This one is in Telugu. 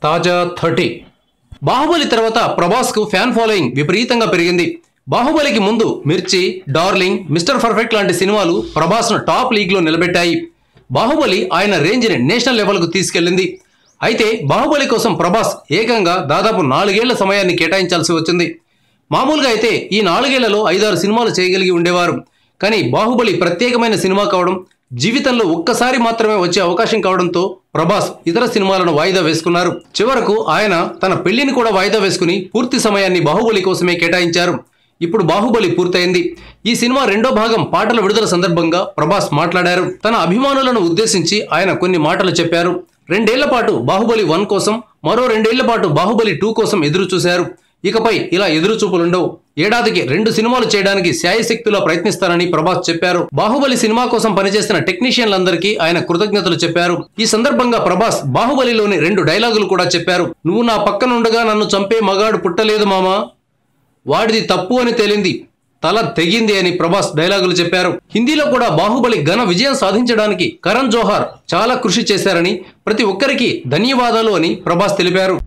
తాజా 30 బాహుబలి తర్వాత ప్రభాస్ కు ఫ్యాన్ ఫాలోయింగ్ విపరీతంగా పెరిగింది. బాహుబలికి ముందు మిర్చి, డార్లింగ్, మిస్టర్ పర్ఫెక్ట్ లాంటి సినిమాలు ప్రభాస్ ను టాప్ లీగ్ లో నిలబెట్టాయి. బాహుబలి ఆయన రేంజ్ ని నేషనల్ లెవెల్ కు తీసుకెళ్లింది. అయితే బాహుబలి కోసం ప్రభాస్ ఏకంగా దాదాపు 4 ఏళ్ల సమయాన్ని కేటాయించాల్సి వచ్చింది. మామూలుగా అయితే ఈ 4 ఏళ్లలో 5-6 సినిమాలు చేయగలిగి ఉండేవారు. కానీ బాహుబలి ప్రత్యేకమైన సినిమా కావడం, జీవితంలో ఒక్కసారి మాత్రమే వచ్చే అవకాశం కావడంతో ప్రభాస్ ఇతర సినిమాలను వాయిదా వేసుకున్నారు. చివరకు ఆయన తన పెళ్లిని కూడా వాయిదా వేసుకుని పూర్తి సమయాన్ని బాహుబలి కోసమే కేటాయించారు. ఇప్పుడు బాహుబలి పూర్తయింది. ఈ సినిమా రెండో భాగం పాటల విడుదల సందర్భంగా ప్రభాస్ మాట్లాడారు. తన అభిమానులను ఉద్దేశించి ఆయన కొన్ని మాటలు చెప్పారు. 2 ఏళ్ల పాటు బాహుబలి 1 కోసం, మరో 2 ఏళ్ల పాటు బాహుబలి 2 కోసం ఎదురు చూశారు. ఇకపై ఇలా ఎదురు చూపులుండవు. ఏడాదికి 2 సినిమాలు చేయడానికి శాయశక్తులా ప్రయత్నిస్తానని ప్రభాస్ చెప్పారు. బాహుబలి సినిమా కోసం పనిచేసిన టెక్నీషియన్లందరికీ ఆయన కృతజ్ఞతలు చెప్పారు. ఈ సందర్భంగా ప్రభాస్ బాహుబలిలోని 2 డైలాగులు కూడా చెప్పారు. నువ్వు నా పక్కనుండగా నన్ను చంపే మగాడు పుట్టలేదు మామా, వాడిది తప్పు అని తేలింది, తల తెగింది అని ప్రభాస్ డైలాగులు చెప్పారు. హిందీలో కూడా బాహుబలి ఘన విజయం సాధించడానికి కరణ్ జోహార్ చాలా కృషి చేశారని, ప్రతి ఒక్కరికి ధన్యవాదాలు అని ప్రభాస్ తెలిపారు.